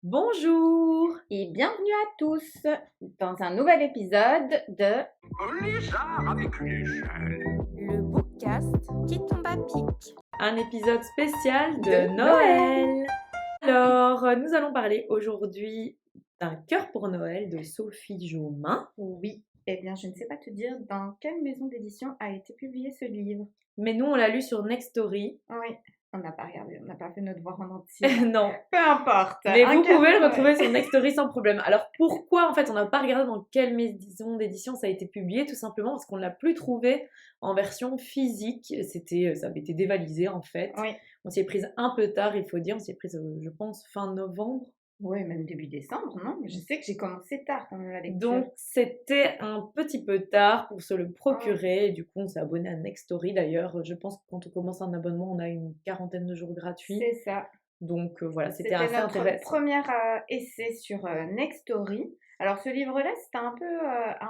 Bonjour Et bienvenue à tous dans un nouvel épisode de Les arts avec l'échelle. Le bookcast qui tombe à pic. Un épisode spécial de De Noël. Alors, nous allons parler aujourd'hui d'un cœur pour Noël de Sophie Jaumin. Oui. Eh bien, je ne sais pas te dire dans quelle maison d'édition a été publié ce livre. Mais nous, on l'a lu sur Nextory. Oui, on n'a pas regardé, on n'a pas fait notre devoir en entier. Non, Peu importe. mais Un vous cœur pouvez pour le retrouver Noël. sur Nextory sans problème. Alors, pourquoi, en fait, on n'a pas regardé dans quelle maison d'édition ça a été publié? Tout simplement parce qu'on ne l'a plus trouvé en version physique. Ça avait été dévalisé, en fait. Oui. On s'y est prise un peu tard, il faut dire. On s'y est prise, je pense, fin novembre. Oui, même début décembre, non? Je sais que j'ai commencé tard quand même la lecture. Donc, c'était un petit peu tard pour se le procurer. Et du coup, on s'est abonné à Nextory d'ailleurs. Je pense que quand on commence un abonnement, on a une quarantaine de jours gratuits. C'est ça. Donc, voilà, c'était C'était assez notre intéressant. premier essai sur Nextory. Alors, ce livre-là, c'était un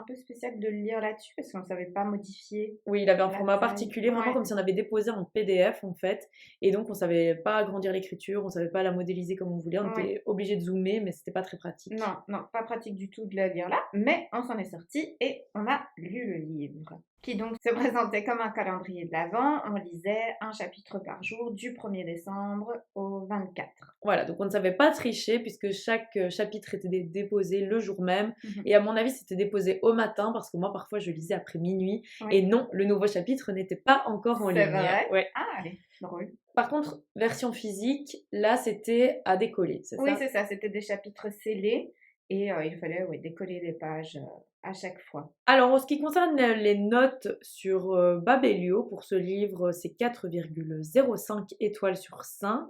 peu spécial de le lire là-dessus parce qu'on ne savait pas modifier. Oui, il avait un La format taille. particulier, vraiment Ouais. comme si on avait déposé en PDF en fait. Et donc, on savait pas agrandir l'écriture, on savait pas la modéliser comme on voulait. On Ouais. était obligé de zoomer, mais c'était pas très pratique. Non, pas pratique du tout de le lire là, mais on s'en est sorti et on a lu le livre, qui donc se présentait comme un calendrier de l'Avent. On lisait un chapitre par jour du 1er décembre au 24. Voilà, donc on ne savait pas tricher puisque chaque chapitre était déposé le jour même. Mhm. Et à mon avis, c'était déposé au matin parce que moi, parfois, je lisais après minuit. Oui. Et non, le nouveau chapitre n'était pas encore en C'est ligne. vrai? Ouais. Ah, allez, drôle. Par contre, version physique, là, c'était à décoller, c'est Oui, ça? c'est ça, c'était des chapitres scellés et il fallait décoller les pages à chaque fois. Alors, en ce qui concerne les notes sur Babelio, pour ce livre, c'est 4,05 étoiles sur 5.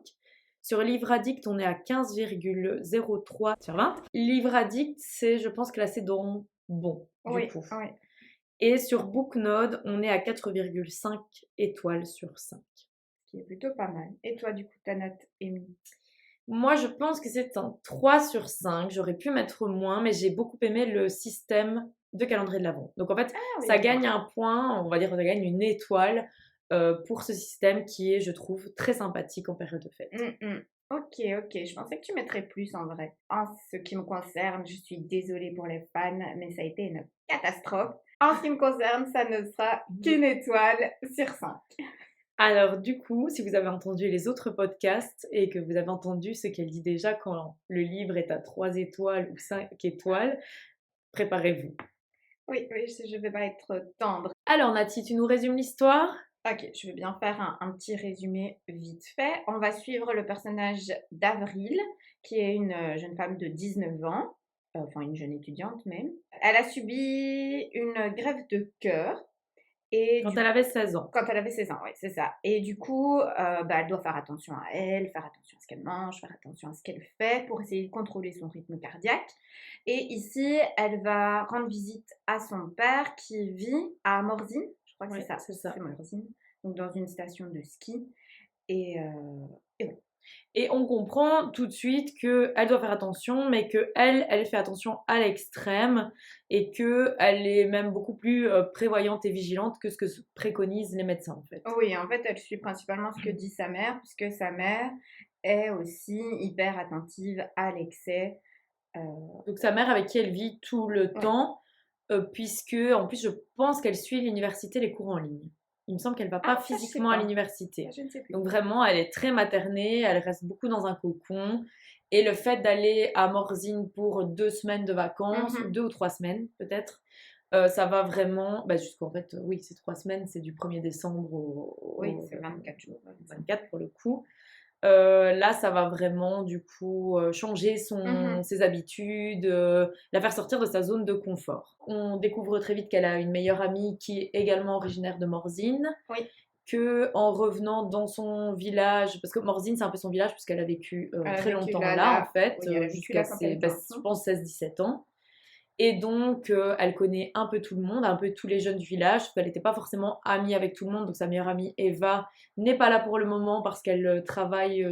Sur Livre Addict, on est à 15,03 sur 20. Livre Addict, c'est, je pense, classé dans bon, du coup. Oui. Et sur Booknode, on est à 4,5 étoiles sur 5. Ce qui est plutôt pas mal. Et toi, du coup, ta note, Amy? Moi, je pense que c'est un 3 sur 5. J'aurais pu mettre moins, mais j'ai beaucoup aimé le système de calendrier de l'Avent. Donc, en fait, Ah oui, ça d'accord. gagne un point, on va dire, ça gagne une étoile pour ce système qui est, je trouve, très sympathique en période de fête. Ok. Je pensais que tu mettrais plus en vrai. En ce qui me concerne, je suis désolée pour les fans, mais ça a été une catastrophe. En ce qui me concerne, ça ne sera qu'une étoile sur 5. Alors, du coup, si vous avez entendu les autres podcasts et que vous avez entendu ce qu'elle dit déjà quand le livre est à 3 étoiles ou 5 étoiles, préparez-vous. Oui, je ne vais pas être tendre. Alors, Nati, tu nous résumes l'histoire? Ok, je vais bien faire un petit résumé vite fait. On va suivre le personnage d'Avril, qui est une jeune femme de 19 ans, enfin une jeune étudiante même. Elle a subi une greffe de cœur. Et Quand elle avait 16 ans. Quand elle avait 16 ans, oui, c'est ça. Et du coup, elle doit faire attention à elle, faire attention à ce qu'elle mange, faire attention à ce qu'elle fait pour essayer de contrôler son rythme cardiaque. Et ici, elle va rendre visite à son père qui vit à Morzine. Je crois que Ouais, c'est ça. c'est ça. C'est Morzine. Donc dans une station de ski. Et ouais. Et on comprend tout de suite qu'elle doit faire attention, mais qu'elle fait attention à l'extrême et qu'elle est même beaucoup plus prévoyante et vigilante que ce que préconisent les médecins en fait. Oui, en fait, elle suit principalement ce que dit sa mère, puisque sa mère est aussi hyper attentive à l'excès. Donc sa mère avec qui elle vit tout le temps, puisque en plus je pense qu'elle suit l'université, les cours en ligne. Il me semble qu'elle va pas ça, je sais physiquement à pas. l'université. Je ne sais plus. Donc vraiment, elle est très maternée, elle reste beaucoup dans un cocon. Et le fait d'aller à Morzine pour 2 semaines de vacances, 2 ou 3 semaines peut-être, ça va vraiment, jusqu'en fait, oui, c'est 3 semaines, c'est du 1er décembre Oui, c'est 24 jours. 24 pour le coup. Là, ça va vraiment du coup changer ses habitudes, la faire sortir de sa zone de confort. On découvre très vite qu'elle a une meilleure amie qui est également originaire de Morzine. Oui. Que en revenant dans son village, parce que Morzine c'est un peu son village puisqu'elle a vécu très longtemps là, là en fait, oui, elle a vécu là jusqu'à quand elle était je pense 16-17 ans. Et donc, elle connaît un peu tout le monde, un peu tous les jeunes du village, parce qu'elle n'était pas forcément amie avec tout le monde. Donc, sa meilleure amie, Eva, n'est pas là pour le moment parce qu'elle travaille,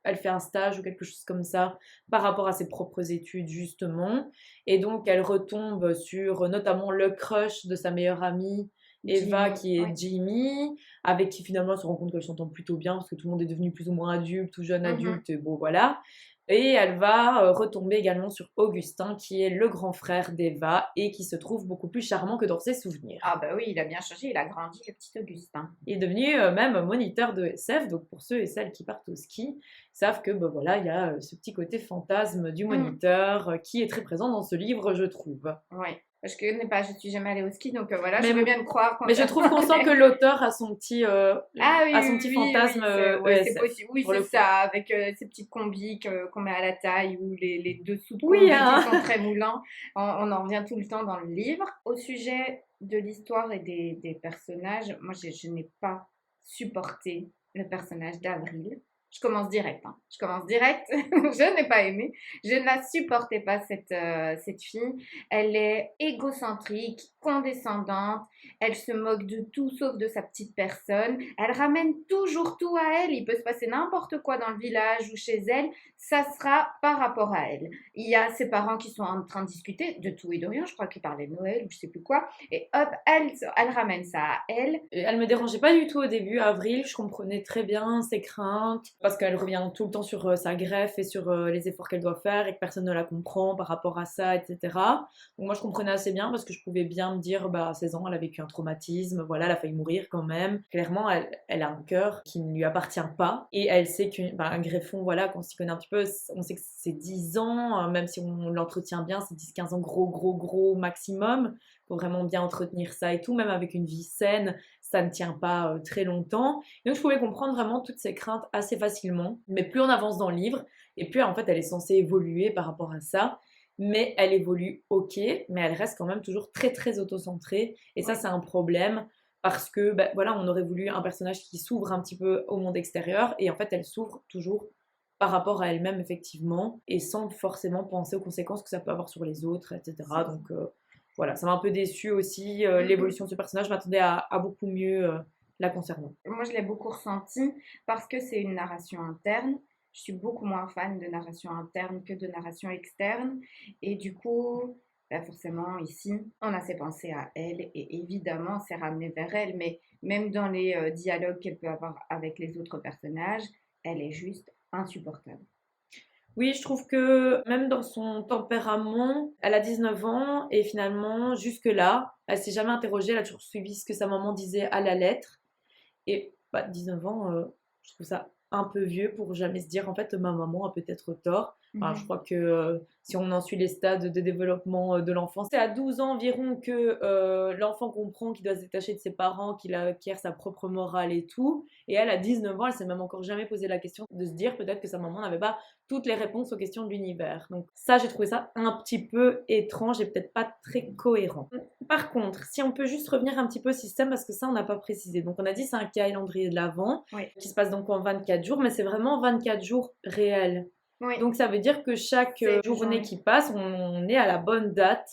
elle fait un stage ou quelque chose comme ça par rapport à ses propres études, justement. Et donc, elle retombe sur notamment le crush de sa meilleure amie, Eva, Jimmy, qui est ouais. Jimmy, avec qui finalement elle se rend compte qu'elle s'entend plutôt bien parce que tout le monde est devenu plus ou moins adulte, tout jeune adulte, et bon voilà. Et elle va retomber également sur Augustin, qui est le grand frère d'Eva et qui se trouve beaucoup plus charmant que dans ses souvenirs. Ah bah oui, il a bien changé, il a grandi, le petit Augustin. Il est devenu même moniteur de SF, donc pour ceux et celles qui partent au ski, savent que ben voilà, il y a ce petit côté fantasme du moniteur qui est très présent dans ce livre, je trouve. Oui. Je connais pas, je suis jamais allée au ski, donc voilà, Mais je veux bien te croire. Mais je trouve qu'on sent que l'auteur a son petit, fantasme c'est ESF, possible. Oui, pour c'est le coup. ça, avec ces petites combis qu'on met à la taille ou les dessous de Oui, combis hein. qui sont très moulants. On en revient tout le temps dans le livre. Au sujet de l'histoire et des personnages, moi, je n'ai pas supporté le personnage d'Avril. Je commence direct. Je commence direct. Je n'ai pas aimé. Je ne la supportais pas, cette fille. Elle est égocentrique, condescendante. Elle se moque de tout sauf de sa petite personne. Elle ramène toujours tout à elle. Il peut se passer n'importe quoi dans le village ou chez elle. Ça sera par rapport à elle. Il y a ses parents qui sont en train de discuter de tout et de rien. Je crois qu'ils parlaient de Noël ou je sais plus quoi. Et hop, elle ramène ça à elle. Et elle me dérangeait pas du tout au début, Avril, je comprenais très bien ses craintes, parce qu'elle revient tout le temps sur sa greffe et sur les efforts qu'elle doit faire et que personne ne la comprend par rapport à ça, etc. Donc moi je comprenais assez bien parce que je pouvais bien me dire, bah à 16 ans elle a vécu un traumatisme, voilà, elle a failli mourir quand même. Clairement elle a un cœur qui ne lui appartient pas et elle sait qu'un greffon, voilà, qu'on s'y connaît un petit peu, on sait que c'est 10 ans, même si on l'entretient bien, c'est 10-15 ans gros maximum. Faut vraiment bien entretenir ça et tout, même avec une vie saine, ça ne tient pas très longtemps. Donc je pouvais comprendre vraiment toutes ces craintes assez facilement. Mais plus on avance dans le livre, et plus en fait elle est censée évoluer par rapport à ça, mais elle évolue ok, mais elle reste quand même toujours très autocentrée, et ça c'est un problème. Parce que bah, voilà, on aurait voulu un personnage qui s'ouvre un petit peu au monde extérieur, et en fait elle s'ouvre toujours par rapport à elle-même effectivement, et sans forcément penser aux conséquences que ça peut avoir sur les autres, etc. Donc voilà, ça m'a un peu déçue aussi, l'évolution de ce personnage. Je m'attendais à beaucoup mieux la concernant. Moi, je l'ai beaucoup ressenti parce que c'est une narration interne. Je suis beaucoup moins fan de narration interne que de narration externe. Et du coup, bah forcément, ici, on a ses pensées à elle et évidemment, c'est ramené vers elle. Mais même dans les dialogues qu'elle peut avoir avec les autres personnages, elle est juste insupportable. Oui, je trouve que même dans son tempérament, elle a 19 ans et finalement, jusque-là, elle s'est jamais interrogée, elle a toujours suivi ce que sa maman disait à la lettre. Et bah, 19 ans, je trouve ça un peu vieux pour jamais se dire en fait ma maman a peut-être tort. Enfin, je crois que si on en suit les stades de développement de l'enfant, c'est à 12 ans environ que l'enfant comprend qu'il doit se détacher de ses parents, qu'il acquiert sa propre morale et tout. Et elle, à 19 ans, elle s'est même encore jamais posé la question de se dire peut-être que sa maman n'avait pas toutes les réponses aux questions de l'univers. Donc ça, j'ai trouvé ça un petit peu étrange et peut-être pas très cohérent. Par contre, si on peut juste revenir un petit peu au système, parce que ça, on n'a pas précisé. Donc on a dit c'est un calendrier de l'Avent, qui se passe donc en 24 jours, mais c'est vraiment 24 jours réels. Oui. Donc ça veut dire que chaque journée qui passe, on est à la bonne date.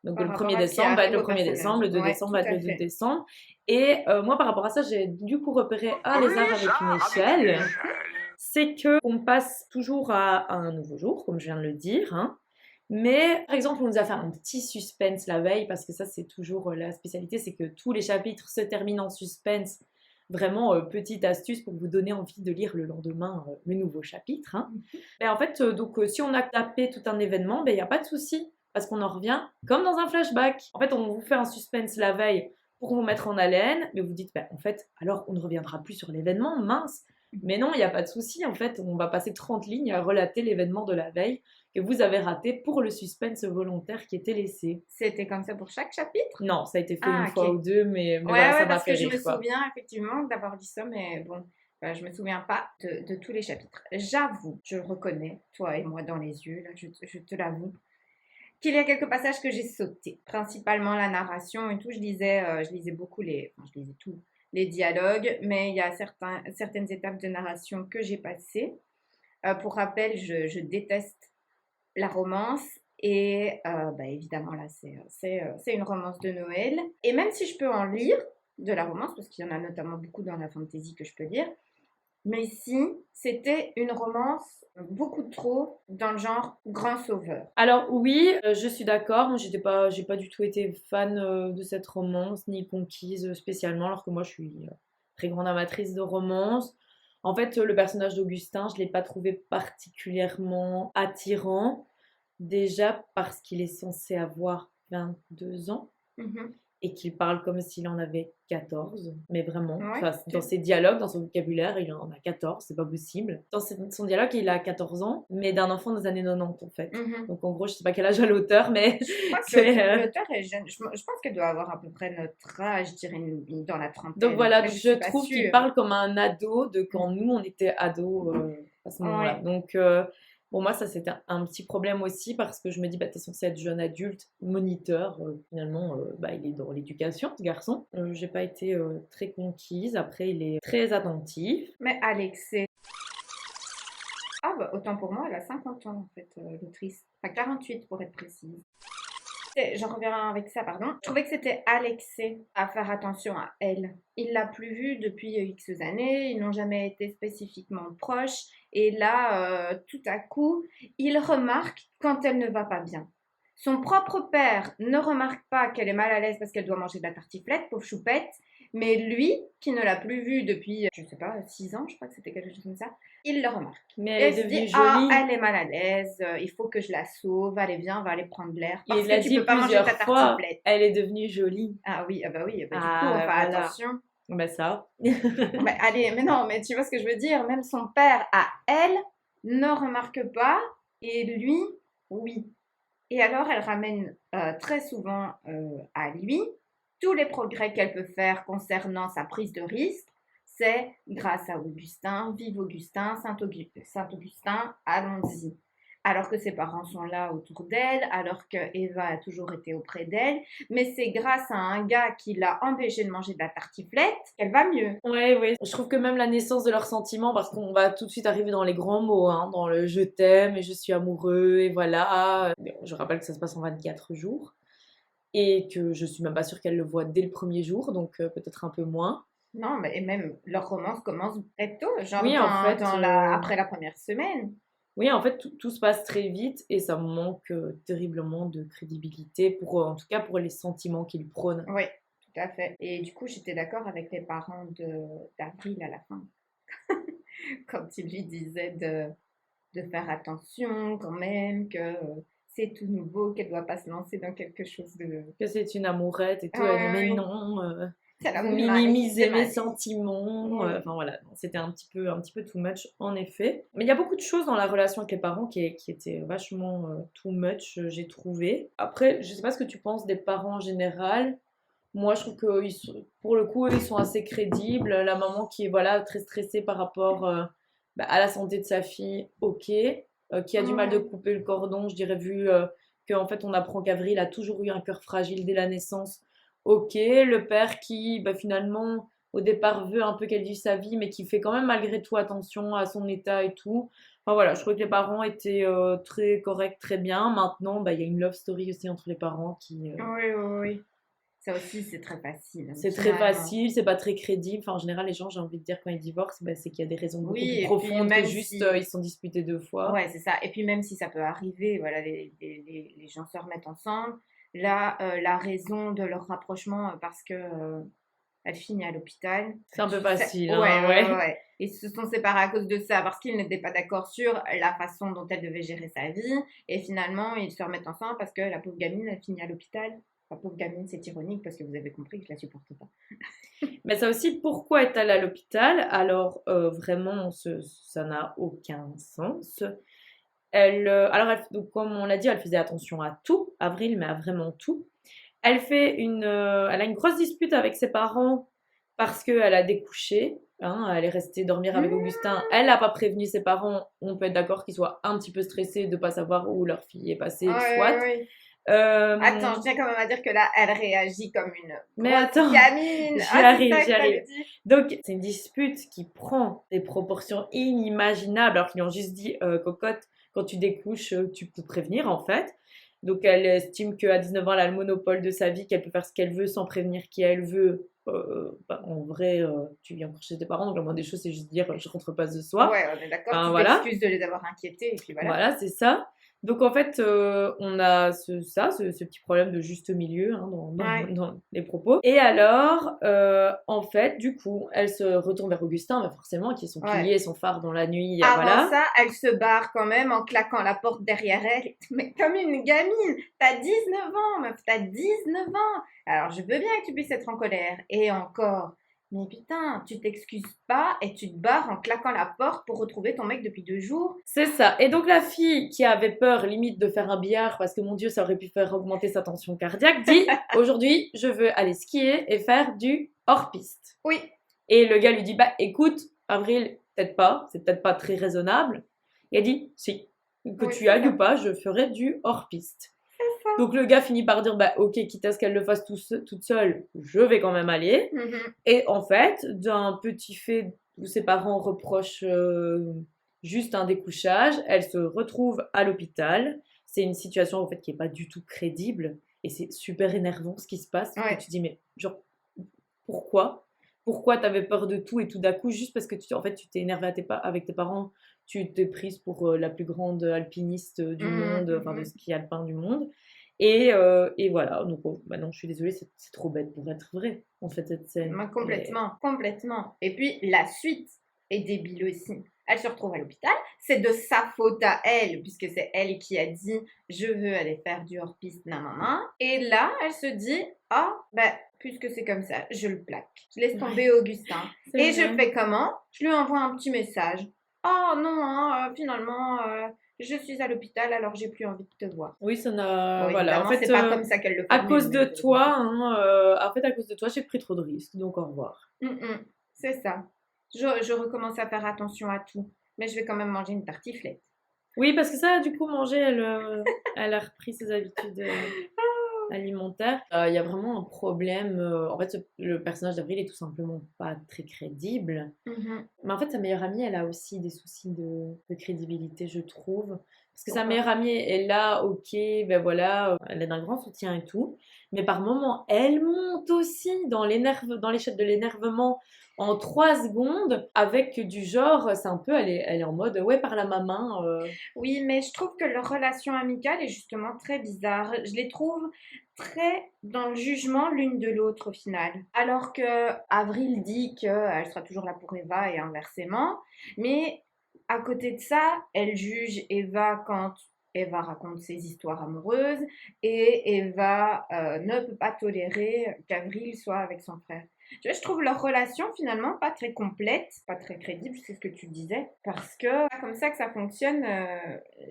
Donc Par le rapport 1er à ce qui décembre va être arrive le au 1er décembre, le 2 personnage. décembre Ouais, va être le tout 2 à fait. décembre. Et moi par rapport à ça, j'ai du coup repéré un lézard avec une échelle. C'est qu'on passe toujours à un nouveau jour, comme je viens de le dire. Hein. Mais par exemple, on nous a fait un petit suspense la veille, parce que ça c'est toujours la spécialité, c'est que tous les chapitres se terminent en suspense. Vraiment, petite astuce pour vous donner envie de lire le lendemain le nouveau chapitre. Hein. Mais en fait, donc si on a tapé tout un événement, il n'y a pas de souci, parce qu'on en revient comme dans un flashback. En fait, on vous fait un suspense la veille pour vous mettre en haleine, mais vous dites, en fait, alors on ne reviendra plus sur l'événement, mince. Mais non, il n'y a pas de souci, en fait, on va passer 30 lignes à relater l'événement de la veille que vous avez raté pour le suspense volontaire qui était laissé. C'était comme ça pour chaque chapitre? Non, ça a été fait une ok. fois ou deux, mais Ouais, voilà, ça m'a parce fait que je rire, me quoi. souviens effectivement d'avoir dit ça, mais bon, je me souviens pas de tous les chapitres. J'avoue, je reconnais, toi et moi dans les yeux, là, je te l'avoue, qu'il y a quelques passages que j'ai sautés, principalement la narration et tout. Je lisais beaucoup je lisais tous les dialogues, mais il y a certaines étapes de narration que j'ai passées. Pour rappel, je déteste la romance. Et évidemment, là, c'est une romance de Noël. Et même si je peux en lire de la romance, parce qu'il y en a notamment beaucoup dans la fantasy que je peux lire, mais ici, c'était une romance beaucoup trop dans le genre grand sauveur. Alors oui, je suis d'accord. Moi, j'ai pas du tout été fan de cette romance, ni conquise spécialement, alors que moi, je suis très grande amatrice de romance. En fait, le personnage d'Augustin, je ne l'ai pas trouvé particulièrement attirant. Déjà parce qu'il est censé avoir 22 ans Mhm. et qu'il parle comme s'il en avait 14. Mais vraiment, Ouais, enfin, dans ses dialogues, dans son vocabulaire, il en a 14, c'est pas possible. Dans son dialogue, il a 14 ans, mais d'un enfant des années 90 en fait. Mhm. Donc en gros, je sais pas quel âge a l'auteur, mais Je crois que c'est, l'auteur est jeune. Je pense qu'elle doit avoir à peu près notre âge, je dirais dans la trentaine. Donc voilà, Mais donc je je suis pas trouve qu'il sûre. parle comme un ado de quand nous on était ados à ce moment-là. Ouais. Donc pour moi ça c'était un petit problème aussi parce que je me dis bah t'es censé être jeune adulte, moniteur, finalement bah il est dans l'éducation ce garçon. J'ai pas été très conquise, après il est très attentif. Mais Alexei. Ah bah autant pour moi, elle a 50 ans en fait, l'autrice. Enfin 48 pour être précise. J'en reviens avec ça, pardon. Je trouvais que c'était Alexei à faire attention à elle. Il l'a plus vue depuis X années, ils n'ont jamais été spécifiquement proches. Et là, tout à coup, il remarque quand elle ne va pas bien. Son propre père ne remarque pas qu'elle est mal à l'aise parce qu'elle doit manger de la tartiflette, pauvre choupette. Mais lui, qui ne l'a plus vue depuis, je sais pas, 6 ans, je crois que c'était quelque chose comme ça, il le remarque. Mais Et elle elle se est devenue dit, ah, jolie. elle est mal à l'aise, il faut que je la sauve, allez viens, on va aller prendre l'air. Parce Il l'a que tu dit peux pas manger ta plusieurs fois, tartiflette. elle est devenue jolie. Ah oui, ah bah oui, bah du coup, Ah on bah fait voilà. attention. Bah ça. Mais allez, mais non, mais tu vois ce que je veux dire, même son père, à elle, ne remarque pas, et lui, oui. Et alors, elle ramène très souvent à lui tous les progrès qu'elle peut faire concernant sa prise de risque. C'est grâce à Augustin, vive Augustin, Saint-Augustin, allons-y. Alors que ses parents sont là autour d'elle, alors que Eva a toujours été auprès d'elle, mais c'est grâce à un gars qui l'a empêché de manger de la tartiflette qu'elle va mieux. Ouais, oui. Je trouve que même la naissance de leurs sentiments, parce qu'on va tout de suite arriver dans les grands mots, hein, dans le je t'aime et je suis amoureux et voilà. Je rappelle que ça se passe en 24 jours et que je suis même pas sûre qu'elle le voit dès le premier jour, donc peut-être un peu moins. Non, mais et même leur romance commence très tôt, genre Oui, en fait, après la première semaine. oui, en fait, tout se passe très vite et ça manque terriblement de crédibilité pour, en tout cas, pour les sentiments qu'il prône. Oui, tout à fait. Et du coup, j'étais d'accord avec les parents d'Avril à la fin, quand ils lui disaient de faire attention quand même, que c'est tout nouveau, qu'elle ne doit pas se lancer dans quelque chose de... Que c'est une amourette et tout, Ah elle dit, mais oui, non, c'est la vous Marie, minimisez c'est mes Marie. sentiments. Oui. Enfin voilà, c'était un petit peu too much en effet. Mais il y a beaucoup de choses dans la relation avec les parents qui étaient vachement too much, j'ai trouvé. Après, je sais pas ce que tu penses des parents en général. Moi, je trouve que pour le coup, ils sont assez crédibles. La maman qui est voilà, très stressée par rapport bah, à la santé de sa fille, ok. Qui a du mal de Mm. couper le cordon, je dirais, vu qu'en fait, on apprend qu'Avril a toujours eu un cœur fragile dès la naissance. Ok, le père qui bah, finalement au départ veut un peu qu'elle vive sa vie mais qui fait quand même malgré tout attention à son état et tout. Enfin voilà, je trouvais que les parents étaient très corrects, très bien. Maintenant, bah, il y a une love story aussi entre les parents qui... Oui, oui, oui. Ça aussi, c'est très facile, hein, c'est très finalement. facile, c'est pas très crédible. Enfin, en général, les gens, j'ai envie de dire, quand ils divorcent, bah, c'est qu'il y a des raisons beaucoup Oui, plus et puis profondes que même juste si... ils se sont disputés 2 fois. Ouais, c'est ça. Et puis même si ça peut arriver, voilà, les gens se remettent ensemble. Là, la raison de leur rapprochement, parce que elle finit à l'hôpital. C'est un peu Ouais, facile, ouais, hein, ouais. ouais. Ils se sont séparés à cause de ça, parce qu'ils n'étaient pas d'accord sur la façon dont elle devait gérer sa vie. Et finalement, ils se remettent ensemble parce que la pauvre gamine, elle finit à l'hôpital. La pauvre gamine, c'est ironique parce que vous avez compris que je la supporte pas. Mais ça aussi, pourquoi est-elle à l'hôpital? Alors, vraiment, ça n'a aucun sens. Donc, comme on l'a dit, elle faisait attention à tout, Avril, mais à vraiment tout. Elle a une grosse dispute avec ses parents parce qu'elle a découché. Hein, elle est restée dormir avec Augustin. Elle n'a pas prévenu ses parents. On peut être d'accord qu'ils soient un petit peu stressés de ne pas savoir où leur fille est passée, Ouais, soit. ouais. Euh, Attends, je tiens quand même à dire que là, elle réagit comme une Mais grosse attends, gamine. j'y Ah, c'est arrive, ça que j'y t'avais arrive. dit. Donc, c'est une dispute qui prend des proportions inimaginables, alors qu'ils ont juste dit, cocotte, quand tu découches, tu peux prévenir, en fait. Donc, elle estime qu'à 19 ans, elle a le monopole de sa vie, qu'elle peut faire ce qu'elle veut sans prévenir qui elle veut. Bah, en vrai, tu viens chez tes parents, donc la moindre des choses, c'est juste dire, je rentre pas ce soir. Ouais, on est d'accord. Enfin, Tu voilà. t'excuses de les avoir inquiétés et puis voilà. Voilà, c'est ça. Donc en fait, on a ce petit problème de juste milieu hein, Ouais. dans les propos. Et alors, en fait, du coup, elle se retourne vers Augustin, bah forcément, qui est son Ouais. pilier, son phare dans la nuit, Avant voilà. ça, elle se barre quand même en claquant la porte derrière elle. Mais comme une gamine, t'as 19 ans, meuf, t'as 19 ans. Alors je veux bien que tu puisses être en colère. Et encore. Mais putain, tu t'excuses pas et tu te barres en claquant la porte pour retrouver ton mec depuis 2 jours. C'est ça. Et donc la fille qui avait peur limite de faire un billard parce que mon Dieu, ça aurait pu faire augmenter sa tension cardiaque, dit aujourd'hui, je veux aller skier et faire du hors-piste. Oui, Et le gars lui dit bah écoute, Avril, peut-être pas, c'est peut-être pas très raisonnable. Et elle dit si, que oui, tu c'est ailles ça. ou pas, je ferai du hors-piste. C'est ça. Donc le gars finit par dire bah ok, quitte à ce qu'elle le fasse toute seule, je vais quand même aller. Mhm. Et en fait, d'un petit fait où ses parents reprochent juste un découchage, elle se retrouve à l'hôpital. C'est une situation en fait qui est pas du tout crédible et c'est super énervant ce qui se passe. Ouais. Tu te dis mais genre pourquoi? Pourquoi t'avais peur de tout et tout d'un coup juste parce que en fait tu t'es énervé avec tes parents, tu t'es prise pour la plus grande alpiniste du Mhm, monde, enfin de mhm. ski alpin du monde. Et voilà, donc maintenant je suis désolée, c'est trop bête pour être vrai, en fait, cette scène. Moi, Et- complètement, complètement. Et puis, la suite est débile aussi. Elle se retrouve à l'hôpital. C'est de sa faute à elle, puisque c'est elle qui a dit je veux aller faire du hors-piste, nanana. Et là, elle se dit ah, ben, puisque c'est comme ça, je le plaque. Je laisse tomber Augustin. C'est Et je vrai. fais comment? Je lui envoie un petit message. Oh non, hein, finalement, je suis à l'hôpital, alors j'ai plus envie de te voir. Oui, ça n'a. Bon, Voilà, en évidemment, fait, c'est pas comme ça qu'elle le à formule. cause de toi, hein, en fait, à cause de toi, j'ai pris trop de risques, donc au revoir. C'est ça. Je recommence à faire attention à tout. Mais je vais quand même manger une tartiflette. Oui, parce que ça, du coup, manger, elle a repris ses habitudes alimentaires. Il y a vraiment un problème. En fait, le personnage d'Avril est tout simplement pas très crédible. Mhm. Mais en fait, sa meilleure amie, elle a aussi des soucis de crédibilité, je trouve. Parce que sa Pourquoi? meilleure amie est là, ok, ben voilà, elle est d'un grand soutien et tout. Mais par moments, elle monte aussi dans l'échelle de l'énervement en 3 secondes, avec du genre, c'est un peu, elle est en mode, ouais, par la main. Oui, mais je trouve que leur relation amicale est justement très bizarre. Je les trouve très dans le jugement l'une de l'autre au final. Alors que Avril dit qu'elle sera toujours là pour Eva et inversement. Mais à côté de ça, elle juge Eva quand Eva raconte ses histoires amoureuses et Eva ne peut pas tolérer qu'Avril soit avec son frère. Tu vois, je trouve leur relation finalement pas très complète, pas très crédible, c'est ce que tu disais, parce que c'est comme ça que ça fonctionne,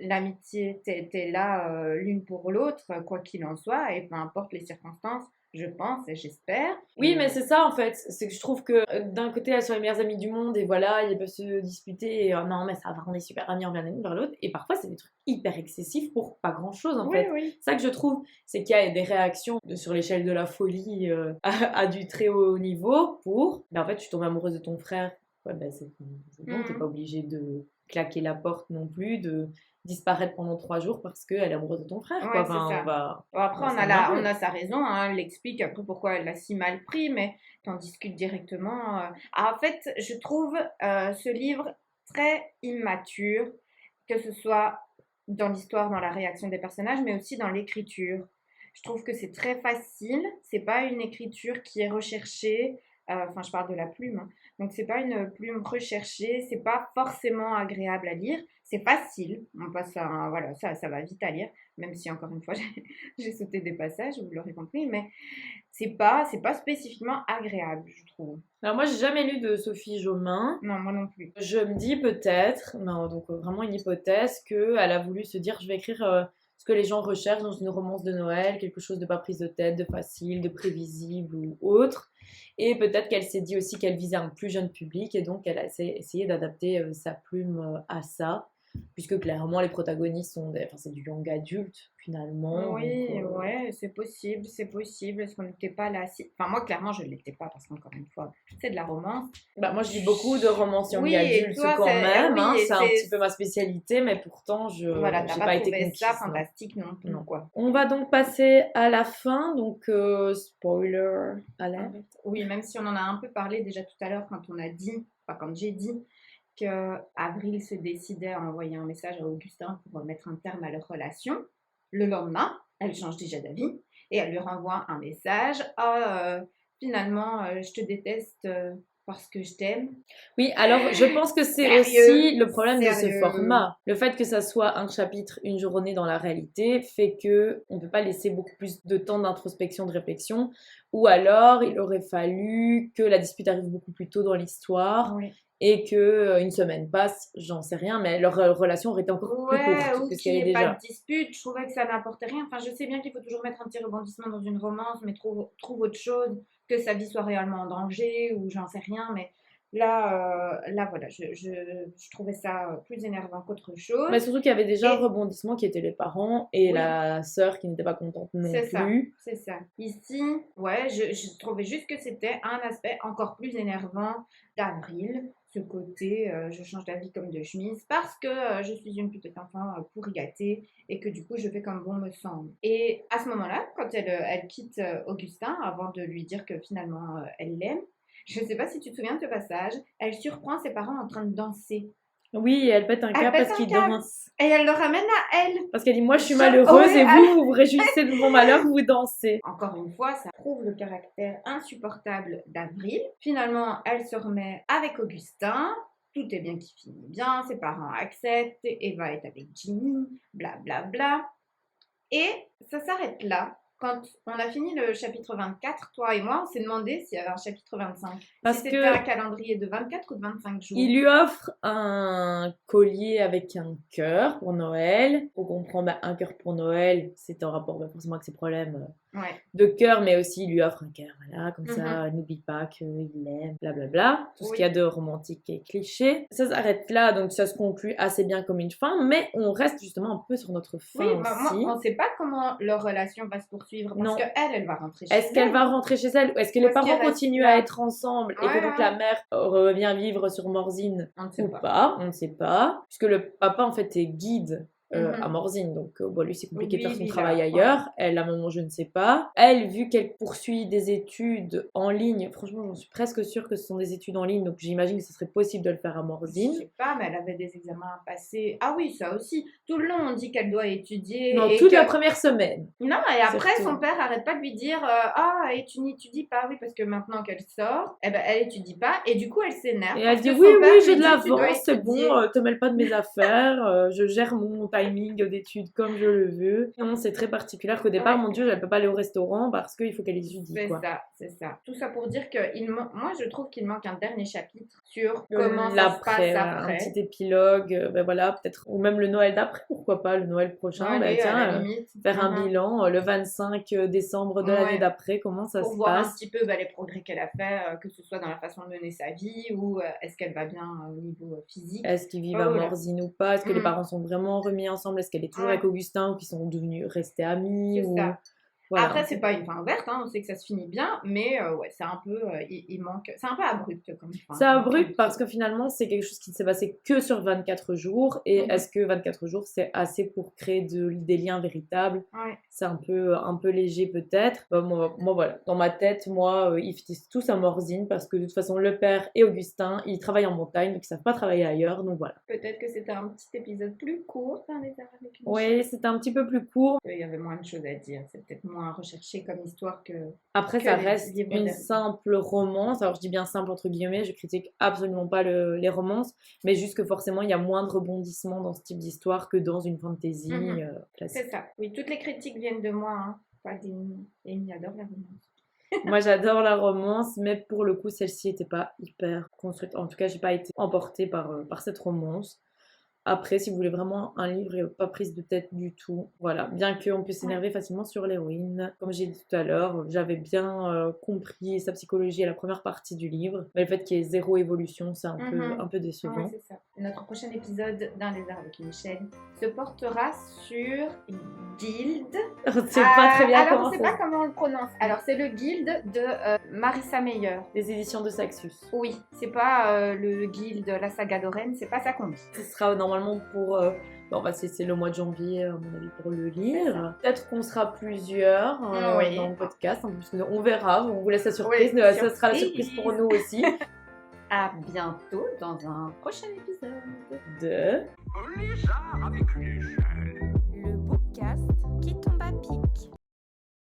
l'amitié, t'es là l'une pour l'autre, quoi qu'il en soit, et peu importe les circonstances, je pense et j'espère. Oui, Et, mais c'est ça en fait. C'est que je trouve que d'un côté, elles sont les meilleures amies du monde et voilà, ils peuvent se disputer. Et, non, mais ça va, on est super amis, on vient l'une vers l'autre. Et parfois, c'est des trucs hyper excessifs pour pas grand chose en oui, fait. oui. Ça que je trouve, c'est qu'il y a des réactions sur l'échelle de la folie à du très haut niveau pour. Ben, en fait, tu tombes amoureuse de ton frère. Ouais, ben, c'est bon, t'es pas obligé de claquer la porte non plus, de disparaître pendant 3 jours parce qu'elle est amoureuse de ton frère. Quoi. Ouais, c'est Enfin, ça. Bon, après, on va s'en on rue. a sa raison, hein, elle explique après pourquoi elle l'a si mal pris, mais t'en discutes directement. Ah, en fait, je trouve ce livre très immature, que ce soit dans l'histoire, dans la réaction des personnages, mais aussi dans l'écriture. Je trouve que c'est très facile, c'est pas une écriture qui est recherchée, enfin, je parle de la plume, hein. Donc, c'est pas une plume recherchée, c'est pas forcément agréable à lire. C'est facile, on passe à, voilà, ça va vite à lire, même si encore une fois j'ai sauté des passages, vous l'aurez compris, mais c'est pas spécifiquement agréable, je trouve. Alors moi, j'ai jamais lu de Sophie Jomain. Non, moi non plus. Je me dis peut-être, non, donc vraiment une hypothèse, qu'elle a voulu se dire je vais écrire ce que les gens recherchent dans une romance de Noël, quelque chose de pas prise de tête, de facile, de prévisible ou autre. Et peut-être qu'elle s'est dit aussi qu'elle visait un plus jeune public et donc elle a essayé d'adapter sa plume à ça, puisque clairement les protagonistes sont enfin, c'est du young adulte finalement. Oui, Donc, ouais, c'est possible, c'est possible. Est-ce qu'on n'était pas là Enfin, moi, clairement, je ne l'étais pas parce qu'encore une fois, c'est de la romance. bah, moi je lis beaucoup de romances young Oui, et adultes toi, quand même, oui, hein, et c'est un petit peu ma spécialité, mais pourtant voilà, t'as j'ai pas pas été trouvé conquise. ça Non. fantastique non plus, Non. quoi. On va donc passer à la fin, donc spoiler alert. Oui, même si on en a un peu parlé déjà tout à l'heure quand on a dit, enfin quand j'ai dit qu'Avril se décidait à envoyer un message à Augustin pour mettre un terme à leur relation. Le lendemain, elle change déjà d'avis et elle lui renvoie un message. Finalement, je te déteste parce que je t'aime. Oui, alors je pense que c'est Sérieux, aussi le problème de ce sérieux. format. Le fait que ça soit un chapitre, une journée dans la réalité, fait que on peut pas laisser beaucoup plus de temps d'introspection, de réflexion. Ou alors, il aurait fallu que la dispute arrive beaucoup plus tôt dans l'histoire. Oui. Et que une semaine passe, j'en sais rien, mais leur relation aurait été encore plus courte Ou que ce qu'il qu'elle n'y est ait pas déjà. de dispute, je trouvais que ça n'apportait rien. Enfin, je sais bien qu'il faut toujours mettre un petit rebondissement dans une romance, mais trouve autre chose, que sa vie soit réellement en danger, ou j'en sais rien, mais là voilà, je trouvais ça plus énervant qu'autre chose. Mais surtout qu'il y avait déjà un Et- rebondissement qui était les parents et Oui. la sœur qui n'était pas contente non C'est ça, plus. c'est ça. Ici, ouais, je trouvais juste que c'était un aspect encore plus énervant d'Avril, ce côté je change d'avis comme de chemise parce que je suis une petite enfant pourri gâtée et que du coup je fais comme bon me semble. Et à ce moment-là, quand elle quitte Augustin avant de lui dire que finalement elle l'aime, je ne sais pas si tu te souviens de ce passage, elle surprend ses parents en train de danser. Oui, elle pète un Elle câble pète parce un qu'ils câble. dansent. Et elle le ramène à elle. Parce qu'elle dit, moi je suis Je- malheureuse ouais, et vous vous réjouissez de mon malheur, vous dansez. Encore une fois, ça prouve le caractère insupportable d'Avril. Finalement, elle se remet avec Augustin. Tout est bien qui finit bien. Ses parents acceptent. Eva est avec Jimmy. Bla bla bla. Et ça s'arrête là. Quand on a fini le chapitre 24, toi et moi, on s'est demandé s'il y avait un chapitre 25. Parce si c'était que un calendrier de 24 ou de 25 jours. il lui offre un collier avec un cœur pour Noël. On comprend, un cœur pour Noël, c'est en rapport forcément avec ses problèmes Ouais. de cœur, mais aussi il lui offre un cœur, voilà, comme ça, n'oublie pas qu'il l'aime, blablabla, tout ce qu'il y a de romantique et cliché. Ça s'arrête là, donc ça se conclut assez bien comme une fin, mais on reste justement un peu sur notre fin Oui, aussi. moi, on ne sait pas comment leur relation va se poursuivre parce Non. qu'elle va rentrer chez elle. Est-ce qu'elle va rentrer chez elle ou est-ce que les Ou est-ce parents qu'elle reste continuent là à être ensemble et que Ouais, donc ouais. la mère revient vivre sur Morzine On ne sait ou pas. pas, on ne sait pas, puisque le papa en fait est guide à Morzine, donc lui c'est compliqué de faire son Oui, travail là, ailleurs. Elle, à un moment, je ne sais pas. Elle, vu qu'elle poursuit des études en ligne, franchement j'en suis presque sûre que ce sont des études en ligne, donc j'imagine que ce serait possible de le faire à Je Morzine. sais pas, mais elle avait des examens à passer. Ah oui, ça aussi. Tout le long, on dit qu'elle doit étudier. Non, et toute que- la première semaine. Non, et après, Surtout. son père arrête pas de lui dire et tu n'étudies pas, oui, parce que maintenant qu'elle sort, eh ben, elle étudie pas, et du coup, elle s'énerve. Et elle parce dit que oui, son père oui, lui j'ai de dit, tu dois l'avance, c'est étudier. bon, te mêle pas de mes affaires, je gère mon timing d'études comme je le veux. Non, c'est très particulier qu'au départ, Ouais. mon Dieu, elle peut pas aller au restaurant parce qu'il faut qu'elle étudie, C'est quoi. ça, c'est ça. Tout ça pour dire que moi, je trouve qu'il manque un dernier chapitre sur comment ça se L'après, passe voilà, après. un petit épilogue, ben voilà, peut-être, ou même le Noël d'après, pourquoi pas, le Noël prochain, Ouais, ben allez, à tiens, la limite. faire un bilan le 25 décembre de l'année Ouais. d'après, comment ça Pour se voir un passe. petit peu les progrès qu'elle a fait, que ce soit dans la façon de mener sa vie ou est-ce qu'elle va bien au niveau physique. Est-ce qu'ils vivent Oh, à voilà. Morzine ou pas? Est-ce que les Mhm. parents sont vraiment remis ensemble? Est-ce qu'elle est toujours Ouais. avec Augustin ou qu'ils sont devenus restés amis? C'est Ou... ça. Voilà. Après, c'est pas une fin ouverte, hein, on sait que ça se finit bien, mais ouais, c'est un peu, il manque, c'est un peu abrupt comme fin. C'est abrupt parce que finalement, c'est quelque chose qui ne s'est passé que sur 24 jours. Et Mhm. est-ce que 24 jours, c'est assez pour créer des liens véritables? Ouais. C'est un peu léger peut-être. Moi, voilà. Dans ma tête, ils finissent tous à Morzine parce que de toute façon, le père et Augustin, ils travaillent en montagne, donc ils ne savent pas travailler ailleurs. Donc voilà. Peut-être que c'était un petit épisode plus court dans les arts avec une Oui, c'était un petit peu plus court. Il y avait moins de choses à dire, c'est peut-être moins recherché comme histoire que... Après, Que ça les reste livres une de- simple romance. Alors, je dis bien simple entre guillemets, je critique absolument pas les romances, mais juste que forcément, il y a moins de rebondissements dans ce type d'histoire que dans une fantasy Mhm. classique. C'est ça. Oui, toutes les critiques viennent de moi, hein, pas d'Amy. Amy adore la romance. Moi, j'adore la romance, mais pour le coup, celle-ci n'était pas hyper construite. En tout cas, j'ai pas été emportée par cette romance. Après, si vous voulez vraiment un livre et pas prise de tête du tout, voilà. Bien qu'on puisse s'énerver facilement sur l'héroïne. Comme j'ai dit tout à l'heure, j'avais bien compris sa psychologie à la première partie du livre. Mais le fait qu'il y ait zéro évolution, c'est un peu décevant. Ouais, c'est ça. Notre prochain épisode dans les arts avec Michel se portera sur Guild. Je sais pas très bien alors, comment on ne sait ça pas comment on le prononce. Alors, c'est le Guild de Marissa Meyer. Les éditions de Saxus. Oui, c'est pas le Guild, la saga d'Oren, c'est pas ça qu'on dit. Ce sera normalement pour... c'est le mois de janvier, à mon avis, pour le lire. Peut-être qu'on sera plusieurs Oui. dans le podcast. On verra, on vous laisse la surprise. Oui, Ça sera la surprise. surprise pour nous aussi. à bientôt dans un prochain épisode. de Lézard avec une échelle.